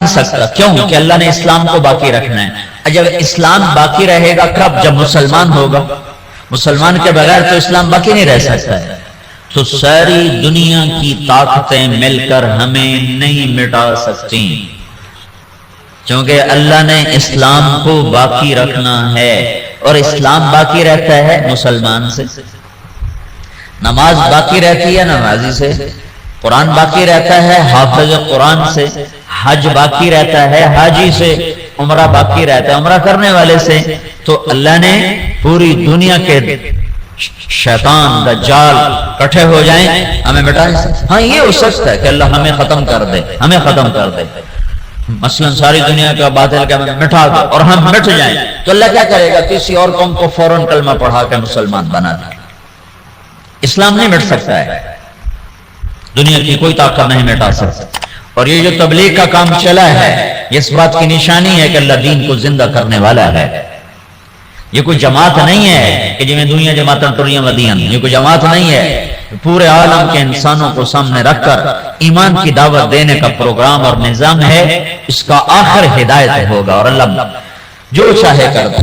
سکتا. کیوں؟ کہ اللہ نے اسلام کو باقی رکھنا ہے. جب اسلام باقی رہے گا کب؟ جب مسلمان ہوگا. مسلمان کے بغیر تو اسلام باقی نہیں رہ سکتا ہے. تو ساری دنیا کی طاقتیں مل کر ہمیں نہیں مٹا سکتی، کیونکہ اللہ نے اسلام کو باقی رکھنا ہے. اور اسلام باقی رہتا ہے مسلمان سے. نماز باقی رہتی ہے نمازی سے، قرآن باقی رہتا ہے حافظ قرآن سے، حج باقی رہتا ہے حاجی سے، عمرہ باقی رہتا ہے عمرہ کرنے والے سے. تو اللہ نے پوری دنیا کے شیطان دجال کٹھے ہو جائیں ہمیں مٹا نہیں سکتے. ہاں یہ ہو سکتا ہے کہ اللہ ہمیں ختم کر دے، ہمیں ختم کر دے، مثلا ساری دنیا کا باطل کا مٹا دے اور ہم مٹ جائیں. تو اللہ کیا کرے گا؟ کسی اور قوم کو فوراً کلمہ پڑھا کے مسلمان بنا دے. اسلام نہیں مٹ سکتا ہے، دنیا کی کوئی طاقت نہیں مٹا سکتی. اور یہ جو تبلیغ کا کام چلا ہے یہ اس بات کی نشانی ہے کہ اللہ دین کو زندہ کرنے والا ہے. یہ کوئی جماعت نہیں ہے کہ جی میں دنیا جماعتیں ٹریاں ودیاں، یہ کوئی جماعت نہیں ہے. پورے عالم کے انسانوں کو سامنے رکھ کر ایمان کی دعوت دینے کا پروگرام اور نظام ہے. اس کا آخر ہدایت ہوگا اور اللہ جو چاہے کر دے.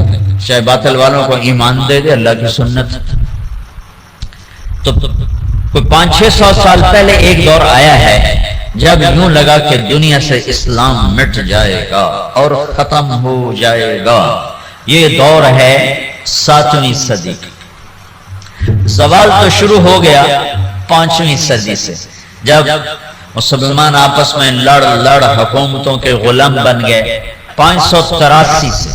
چاہے باطل والوں کو ایمان دے دے اللہ کی سنت. تو کوئی 500-600 سال پہلے ایک دور آیا ہے جب یوں لگا کہ دنیا سے اسلام مٹ جائے گا اور ختم ہو جائے گا. یہ دور ہے 7ویں صدی کا. زوال تو شروع ہو گیا 5ویں صدی سے، جب مسلمان آپس میں لڑ حکومتوں کے غلام بن گئے. 583 سے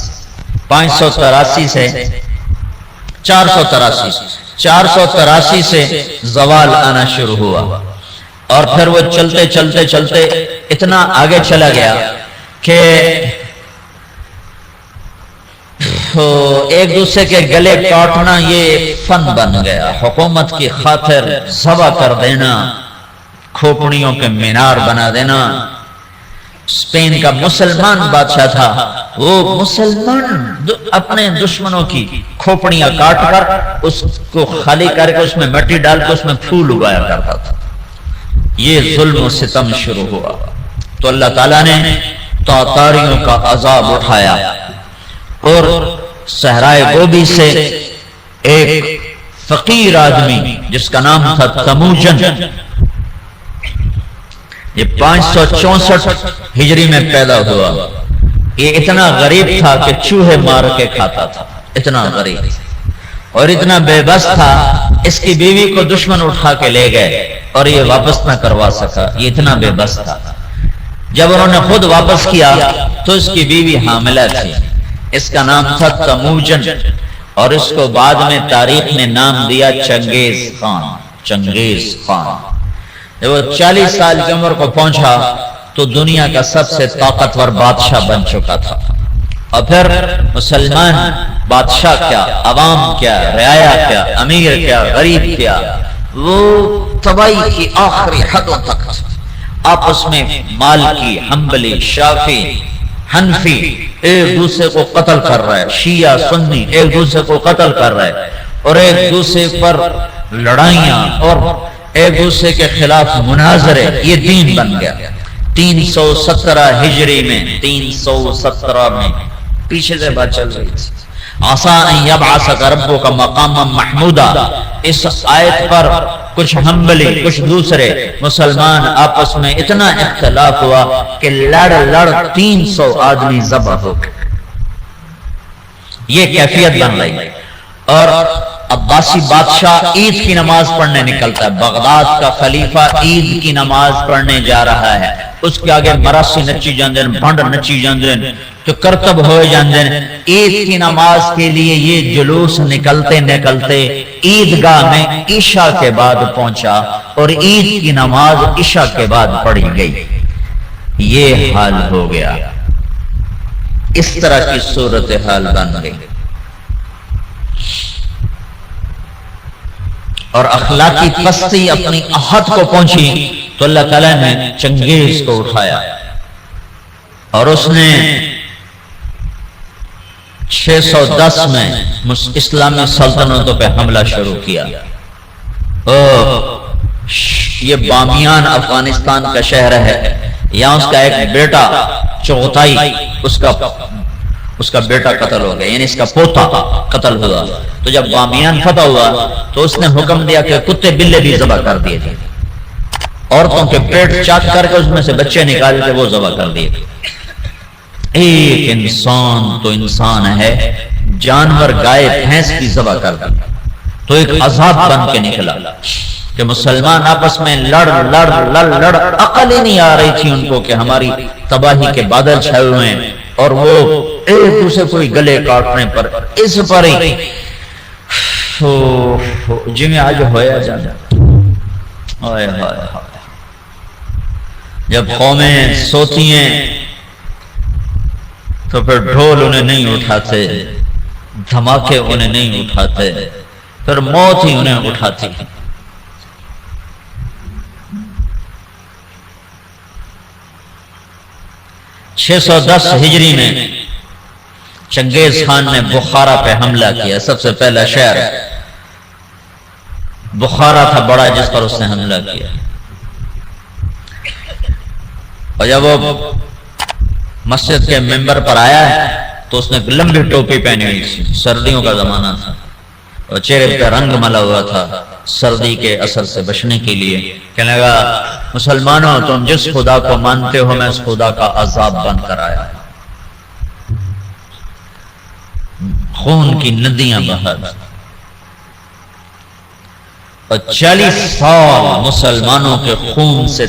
483 سے زوال آنا شروع ہوا. اور پھر وہ چلتے اتنا آگے چلا گیا کہ ایک دوسرے کے گلے کاٹنا یہ فن بن گیا. حکومت کی خاطر ذبح کر دینا، کھوپڑیوں کے مینار بنا دینا. اسپین کا مسلمان بادشاہ تھا، وہ مسلمان اپنے دشمنوں کی کھوپڑیاں کاٹ کر اس کو خالی کر کے اس میں مٹی ڈال کے اس میں پھول اگایا کرتا تھا. یہ ظلم و ستم شروع ہوا. تو اللہ تعالیٰ نے تاتاریوں کا عذاب اٹھایا اور صحرائے گوبی سے ایک فقیر آدمی جس کا نام تھا تموجن، یہ 564 ہجری میں پیدا ہوا. یہ اتنا غریب تھا کہ چوہے مار کے کھاتا تھا. اتنا غریب اور اتنا بے بس تھا، اس کی بیوی کو دشمن اٹھا کے لے گئے اور یہ واپس نہ کروا سکا. یہ اتنا بے بس تھا. جب انہوں نے خود واپس کیا تو اس کی بیوی حاملہ تھی. اس کا نام تھا تموجن اور اس کو بعد میں تاریخ نے نام دیا چنگیز خان. جب وہ 40 سال کی عمر کو پہنچا تو دنیا کا سب سے طاقتور بادشاہ بن چکا تھا. اور پھر مسلمان بادشاہ کیا، عوام کیا، رعایا کیا، امیر کیا، غریب کیا، وہ تباہی کی آخری حدوں تک آپس میں مالکی، حنبلی، شافعی، حنفی ایک دوسرے کو قتل کر رہا ہے. شیعہ سنی ایک دوسرے کو قتل کر رہا ہے اور ایک دوسرے پر لڑائیاں اور ایک دوسرے کے خلاف مناظرے. یہ دین بن گیا. 317 ہجری میں 317 میں پیچھے سے بات چل رہی تھی. عسیٰ ان یبعثک ربک مقاما محمودا. اس آیت پر کچھ حنبلی کچھ دوسرے مسلمان آپس میں اتنا اختلاف ہوا کہ لڑ 300 آدمی ذبح ہو گئے. یہ کیفیت بن رہی. اور عباسی بادشاہ عید کی نماز پڑھنے نکلتا ہے. بغداد کا خلیفہ عید کی نماز پڑھنے جا رہا ہے. اس کے آگے مراسی نچی جاندے، بھنڈ نچی جاندے تو کرتب ہوئے جاندے. عید کی نماز کے لیے یہ جلوس نکلتے عیدگاہ میں عشاء کے بعد پہنچا اور عید کی نماز عشاء کے بعد پڑھی گئی. یہ حال ہو گیا. اس طرح کی صورتحال بن گئی اور اخلاقی پستی اپنی حد کو پہنچی تو اللہ تعالیٰ نے چنگیز کو اٹھایا اور اس نے 610 میں اسلامی سلطنتوں پہ حملہ شروع کیا. یہ بامیان افغانستان کا شہر ہے. یہاں اس کا ایک بیٹا چغتائی اس کا بیٹا قتل ہو گیا، یعنی اس کا پوتا قتل ہوا۔ تو جب بامیان فتح ہوا تو اس نے حکم دیا کہ کتے بلے بھی ذبح کر دیے تھے، عورتوں کے پیٹ چاک کر کے اس میں سے بچے نکال کے وہ ذبح کر دیے تھے۔ ایک انسان تو انسان ہے، جانور گائے بھینس کی ذبح کر دی تو ایک عذاب بن کے نکلا کہ مسلمان آپس میں لڑ عقل ہی نہیں آ رہی تھی ان کو کہ ہماری تباہی کے بادل چھائے ہوئے ہیں، اور وہ ایک دوسرے کو گلے کاٹنے پر اس پر ہی جی میں آج ہویا جانا۔ جب قومیں سوتی ہیں تو پھر ڈھول انہیں نہیں اٹھاتے، دھماکے انہیں نہیں اٹھاتے، پھر موت ہی انہیں اٹھاتی۔ 610 ہجری میں چنگیز خان نے بخارا پہ حملہ کیا۔ سب سے پہلا شہر بخارا تھا بڑا جس پر اس نے حملہ کیا، اور جب وہ مسجد کے ممبر پر آیا تو اس نے لمبی ٹوپی پہنی ہوئی تھی، سردیوں کا زمانہ تھا، اور چہرے پہ رنگ ملا ہوا تھا سردی کے اثر سے بچنے کے لیے۔ کہنے لگا مسلمانوں تم جس خدا کو مانتے ہو میں اس خدا کا عذاب بن کر آیا، خون کی ندیاں بہا، اور 40 سال مسلمانوں کے خون سے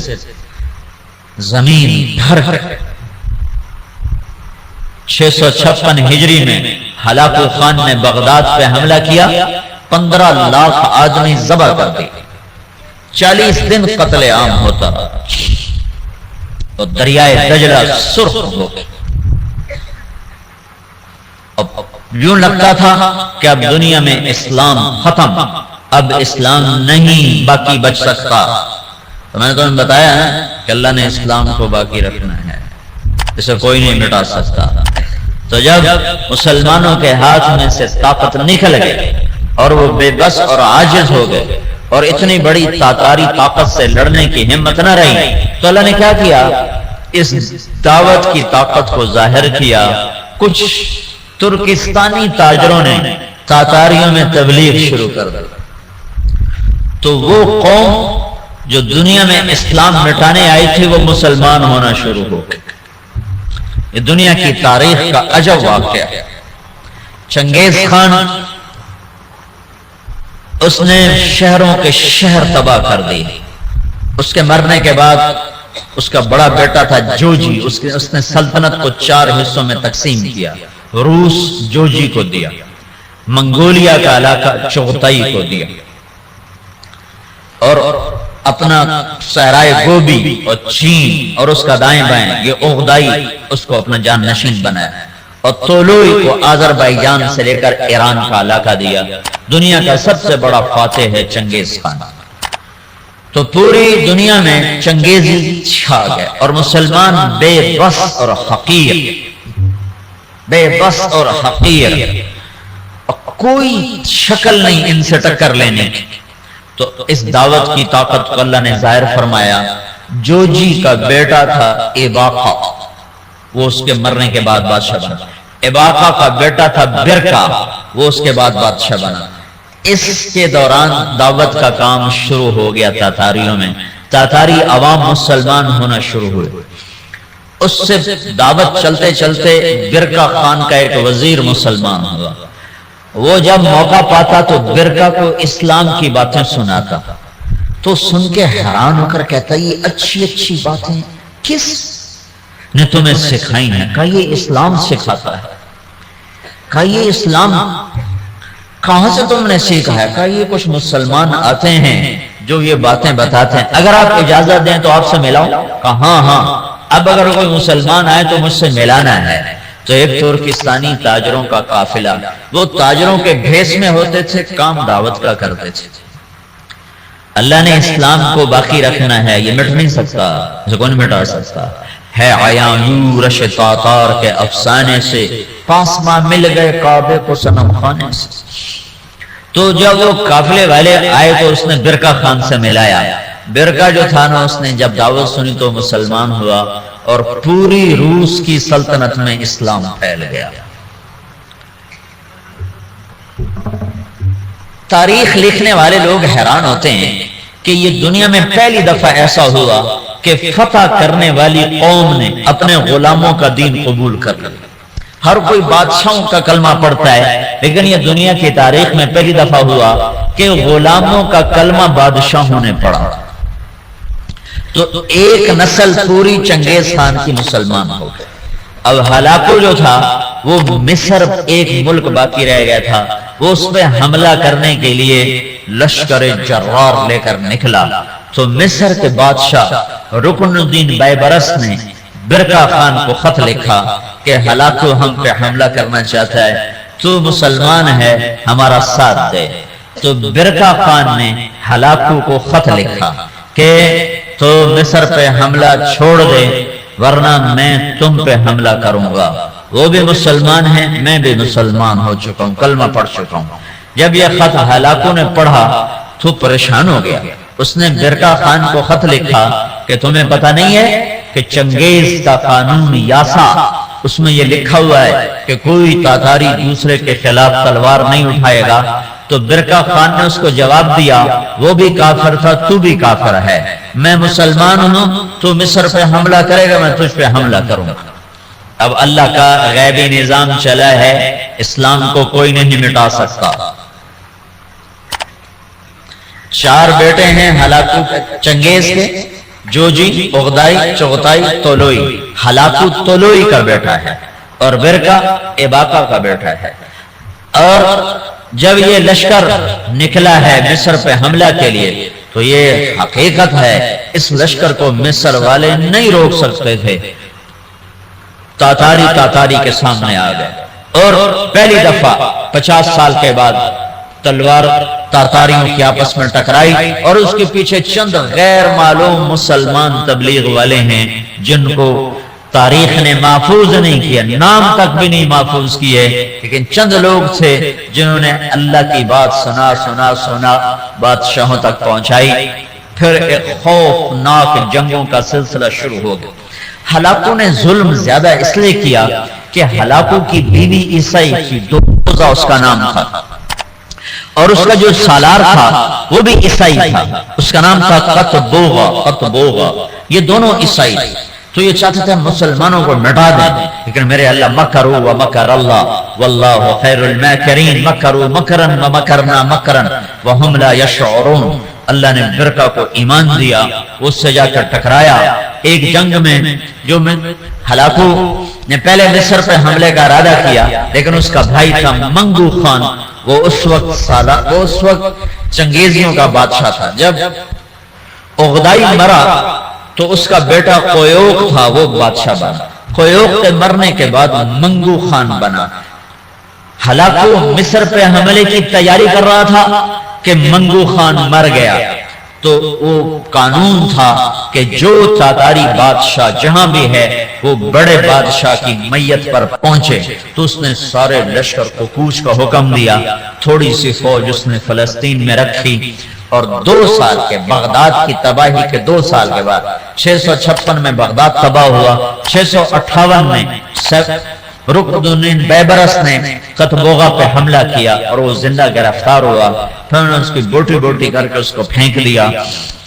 زمین بھر گئی۔ 656 ہجری میں ہلاکو خان نے بغداد پہ حملہ کیا، 15 لاکھ آدمی ذبح کر دی، 40 دن قتل عام ہوتا اور دریائے دجلہ سرخ ہو گیا۔ اب یوں لگتا تھا کہ اب دنیا میں اسلام ختم، اب اسلام نہیں باقی بچ سکتا۔ تو میں نے تمہیں بتایا کہ اللہ نے اسلام کو باقی رکھنا ہے، اسے کوئی نہیں مٹا سکتا۔ تو جب مسلمانوں کے ہاتھ میں سے طاقت نکل گئی اور وہ بے بس اور عاجز ہو گئے اور اتنی بڑی تاتاری طاقت سے لڑنے کی ہمت نہ رہی، تو اللہ نے کیا کیا؟ اس دعوت کی طاقت کو ظاہر کیا۔ کچھ ترکستانی تاجروں نے تاتاریوں میں تبلیغ شروع کر دی، تو وہ قوم جو دنیا میں اسلام مٹانے آئی تھی وہ مسلمان ہونا شروع ہو گئی۔ یہ دنیا کی تاریخ کا عجب واقعہ ہے۔ چنگیز خان اس نے شہروں کے شہر تباہ کر دی۔ اس کے مرنے کے بعد اس کا بڑا بیٹا تھا جوجی، اس نے سلطنت کو 4 حصوں میں تقسیم کیا۔ روس جوجی کو دیا، منگولیا کا علاقہ چغتائی کو دیا، اور اپنا صحرائے گوبی اور چین اور اس کا دائیں بائیں یہ اوغدائی اس کو اپنا جان نشین بنایا، اور تولوئی کو آذربائیجان سے لے کر ایران کا علاقہ دیا۔ دنیا کا سب سے بڑا فاتح ہے چنگیز خان۔ تو پوری دنیا میں چنگیزی چھا گئے اور مسلمان بے بس اور حقیر، بے بس اور حقیر، کوئی شکل نہیں ان سے ٹکر لینے کی۔ تو اس دعوت کی طاقت کو اللہ نے ظاہر فرمایا۔ جوجی کا بیٹا تھا ایباقا، وہ اس کے مرنے کے بعد بادشاہ بنا۔ ایباقا کا بیٹا تھا برکا، وہ اس کے بعد بادشاہ بنا۔ اس کے دوران دعوت کا کام شروع ہو گیا تاتاریوں میں، تاتاری عوام مسلمان ہونا شروع ہوئے۔ اس سے دعوت چلتے چلتے برکا خان کا ایک وزیر مسلمان ہوا۔ وہ جب موقع پاتا تو برکا کو اسلام کی باتیں سناتا، تو سن کے حیران ہو کر کہتا یہ اچھی اچھی باتیں کس نے تمہیں سکھائی ہیں؟ کہا یہ اسلام سکھاتا ہے۔ کہا یہ اسلام کہاں سے تم نے سیکھا ہے؟ کہا یہ کچھ مسلمان آتے ہیں جو یہ باتیں بتاتے ہیں، اگر آپ اجازت دیں تو آپ سے ملاؤں؟ کہا ہاں ہاں، اب اگر کوئی مسلمان آئے تو مجھ سے ملانا ہے۔ تو ایک ترکستانی تاجروں کا قافلہ، وہ تاجروں کے بھیس میں ہوتے تھے، کام دعوت کا کرتے تھے۔ اللہ نے اسلام کو باقی رکھنا ہے، یہ مٹ نہیں سکتا، اسے کون مٹا سکتا ہے۔ عیاں یورش تاتار کے افسانے سے پاسما مل گئے کعبے کو صنم خانے سے۔ تو جب وہ قافلے والے آئے تو اس نے برکا خان سے ملایا۔ برکا جو تھا نا، اس نے جب دعوت سنی تو مسلمان ہوا، اور پوری روس کی سلطنت میں اسلام پھیل گیا۔ تاریخ لکھنے والے لوگ حیران ہوتے ہیں کہ یہ دنیا میں پہلی دفعہ ایسا ہوا کہ فتح کرنے والی قوم نے اپنے غلاموں کا دین قبول کر لیا۔ ہر کوئی بادشاہوں کا کلمہ پڑھتا ہے، لیکن یہ دنیا کی تاریخ میں پہلی دفعہ ہوا کہ غلاموں کا کلمہ بادشاہوں نے پڑھا۔ تو ایک نسل پوری چنگیز خان کی مسلمان ہو گئی۔ اب ہلاکو جو تھا وہ مصر ایک ملک باقی رہ گیا تھا، وہ اس پہ حملہ کرنے کے لیے لشکر جرار لے کر نکلا۔ تو مصر کے بادشاہ رکن الدین بیبرس نے برقع خان کو خط لکھا کہ ہلاکو ہم پہ حملہ کرنا چاہتا ہے، تو مسلمان ہے ہمارا ساتھ دے۔ تو برقع خان نے ہلاکو کو خط لکھا کہ تو مصر پہ حملہ چھوڑ دے ورنہ میں تم پہ حملہ کروں گا۔ وہ بھی مسلمان ہیں، میں بھی مسلمان ہو چکا ہوں، کلمہ پڑھ چکا ہوں۔ جب یہ خط ہلاکو نے پڑھا تو پریشان ہو گیا۔ اس نے برقع خان کو خط لکھا کہ تمہیں پتہ نہیں ہے کہ چنگیز کا قانون یاسا، اس میں یہ لکھا ہوا ہے کہ کوئی تاتاری دوسرے کے خلاف تلوار نہیں اٹھائے گا۔ تو برقع خان نے اس کو جواب دیا، وہ بھی کافر تھا، تو بھی کافر ہے، میں مسلمان ہوں، تو مصر پہ حملہ کرے گا، میں تجھ پہ حملہ کروں گا۔ اب اللہ کا غیبی نظام چلا ہے، اسلام کو کوئی نہیں مٹا سکتا۔ 4 بیٹے ہیں ہلاکو چنگیز کے، جوجی، اغدائی، چغتائی، طولوئی۔ ہلاکو طولوئی کا بیٹا ہے اور برقع اباقہ کا بیٹا ہے۔ اور جب یہ لشکر نکلا ہے مصر پہ حملہ کے لیے تو یہ حقیقت ہے اس لشکر کو مصر والے نہیں روک سکتے تھے۔ تاتاری کے سامنے آ گئے اور پہلی دفعہ 50 سال کے بعد تلوار تاتاریوں کی آپس میں ٹکرائی، اور اس کے پیچھے چند غیر معلوم مسلمان تبلیغ والے ہیں جن کو تاریخ نے محفوظ نہیں کیا، نام تک بھی نہیں محفوظ کیے، لیکن چند لوگ تھے جنہوں نے اللہ کی بات سنا بادشاہوں تک پہنچائی۔ پھر ایک خوفناک جنگوں کا سلسلہ شروع ہو گیا۔ ہلاکو نے ظلم زیادہ اس لیے کیا کہ ہلاکو کی بیوی عیسائی تھی، دوزہ اس کا نام تھا، اور اس کا جو سالار تھا وہ بھی عیسائی تھا، اس کا نام تھا قطبوغا۔ یہ دونوں عیسائی تھے۔ تو یہ چاہتے تھے مسلمانوں کو مٹا دیں، لیکن میرے اللہ مکروا ومکر اللہ واللہ خیر الماکرین، مکروا مکرا ومکرنا مکرا وہم لا یشعرون۔ اللہ نے برقع کو ایمان دیا، اس سے جا کر ٹکرایا ایک جنگ میں، جو ہلاکو نے پہلے مصر پہ حملے کا ارادہ کیا، لیکن اس کا بھائی تھا منگو خان، وہ اس وقت چنگیزیوں کا بادشاہ تھا۔ جب اغدائی مرا تو اس کا بیٹا قیوق تھا، وہ بادشاہ بنا۔ قیوق کے مرنے کے بعد منگو خان بنا۔ ہلاکو مصر پہ حملے کی تیاری کر رہا تھا کہ منگو خان مر گیا، تو وہ قانون تھا کہ جو تاتاری بادشاہ جہاں بھی ہے وہ بڑے بادشاہ کی میت پر پہنچے، تو اس نے سارے لشکر کو کوچ کا حکم دیا۔ تھوڑی سی فوج اس نے فلسطین میں رکھی، اور 2 سال کے بغداد کی تباہی کے 2 سال کے بعد 656 میں بغداد تباہ ہوا۔ 658 میں رکن الدین بیبرس نے قطبوغا پہ حملہ کیا اور وہ زندہ گرفتار ہوا۔ پھر انہوں نے اس کی بوٹی بوٹی کر کے اس کو پھینک دیا۔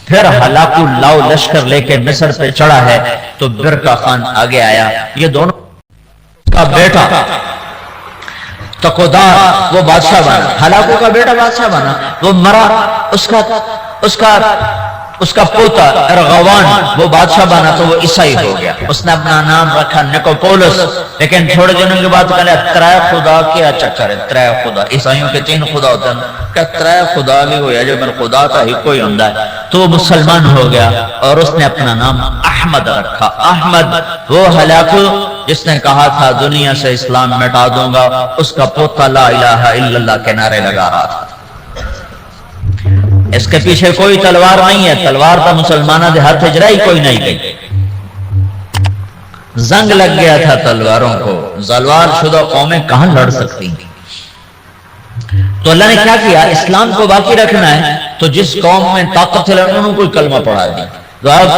پھر ہلاکو لاؤ لشکر لے کے مصر پہ چڑھا ہے، تو برقع خان آگے آیا۔ یہ دونوں کا بیٹا تقودار وہ بادشاہ بنا، ہلاکو کا بیٹا بادشاہ بنا، وہ مرا، اس کا پوتا ارغوان وہ بادشاہ بنا، تو وہ عیسائی ہو گیا۔ اس نے اپنا نام رکھا نکوپولس، لیکن تھوڑے دنوں کے بعد کہا ترائے خدا کیا چکر ہے، ترائے خدا، عیسائیوں کے 3 خدا ہوتے ہیں، کہ ترائے خدا بھی ہویا جو میرا خدا کا ہی کوئی ہوندہ ہے، تو وہ مسلمان ہو گیا، اور اس نے اپنا نام احمد رکھا۔ احمد وہ ہلاکو جس نے کہا تھا دنیا سے اسلام مٹا دوں گا، اس کا پوتا لا الہ الا اللہ کے نعرے لگا رہا تھا۔ اس کے پیچھے کوئی تلوار نہیں ہے، تلوار تو مسلمانوں کے ہاتھ اجرائی کوئی نہیں گئی، زنگ لگ گیا تھا تلواروں کو۔ زلوار شدہ قومیں کہاں لڑ سکتی ہیں؟ تو اللہ نے کیا کیا؟ اسلام کو باقی رکھنا ہے تو جس قوم میں طاقت ہے انہوں کوئی کلمہ پڑھا دی، تو اب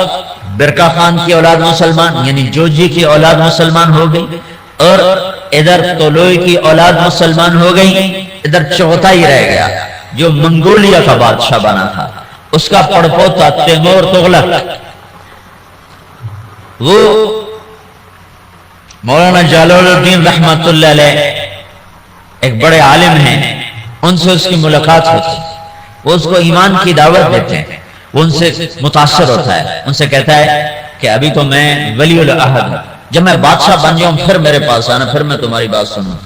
برکا خان کی اولاد مسلمان یعنی جوجی کی اولاد مسلمان ہو گئی، اور ادھر طولوئی کی اولاد مسلمان ہو گئی، ادھر چوتھا ہی رہ گیا جو منگولیا کا بادشاہ بنا تھا، اس کا پڑپوتا تیمور تغلق، وہ مولانا جلال الدین رحمت اللہ علیہ ایک بڑے عالم ہیں، ان سے اس کی ملاقات ہوتی، وہ اس کو ایمان کی دعوت دیتے ہیں، وہ ان سے متاثر ہوتا ہے، ان سے کہتا ہے کہ ابھی تو میں ولی العہد ہوں، جب میں بادشاہ بن جاؤں پھر میرے پاس آنا، پھر میں تمہاری بات سنوں۔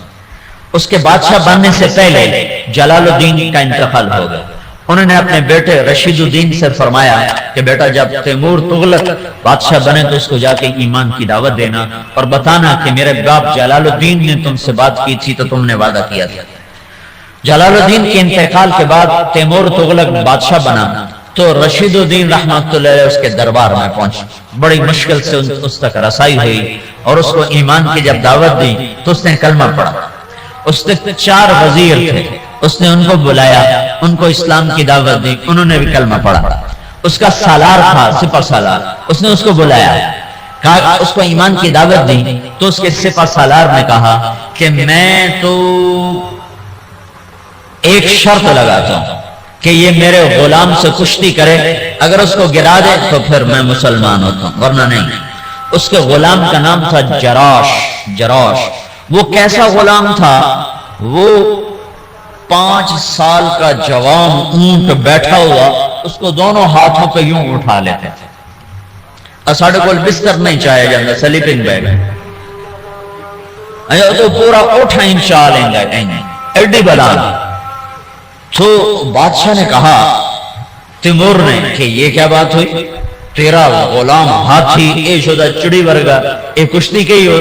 اس کے بادشاہ بننے سے پہلے جلال الدین کا انتقال ہو گیا، انہوں نے اپنے بیٹے رشید الدین سے فرمایا کہ بیٹا جب تیمور تغلق بادشاہ بنے تو اس کو جا کے ایمان کی دعوت دینا اور بتانا کہ میرے باپ جلال الدین نے تم سے بات کی تھی تو تم نے وعدہ کیا تھا۔ جلال الدین کے انتقال کے بعد تیمور تغلق بادشاہ بنا تو رشید الدین رحمت اللہ علیہ اس کے دربار میں پہنچے، بڑی مشکل سے اس تک رسائی ہوئی اور اس کو ایمان کی جب دعوت دی تو اس نے کلمہ پڑھا۔ اس نے 4 وزیر تھے، اس نے ان کو بلایا، ان کو اسلام کی دعوت دی، انہوں نے بھی کلمہ پڑھا۔ اس کا سالار تھا سپہ سالار، اس نے اس کو بلایا، کہا اس کو ایمان کی دعوت دی تو اس کے سپہ سالار نے کہا کہ میں تو ایک شرط لگاتا ہوں کہ یہ میرے غلام سے کشتی کرے، اگر اس کو گرا دے تو پھر میں مسلمان ہوتا ہوں ورنہ نہیں۔ اس کے غلام کا نام تھا جراش۔ وہ کیسا غلام تھا؟ وہ 5 سال کا جوان اونٹ بیٹھا ہوا اس کو دونوں ہاتھوں پہ یوں اٹھا لیتے تھے، اور ساڑھے کو بستر نہیں چاہے جاندہ سلیپنگ بیگ تو پورا اٹھا انشاء لیں گے ایڈی بلان۔ تو بادشاہ نے کہا تیمور نے کہ یہ کیا بات ہوئی، تیرا غلام ہاتھی اے شدہ چڑی ورگا اے کشتی کے ہی ہو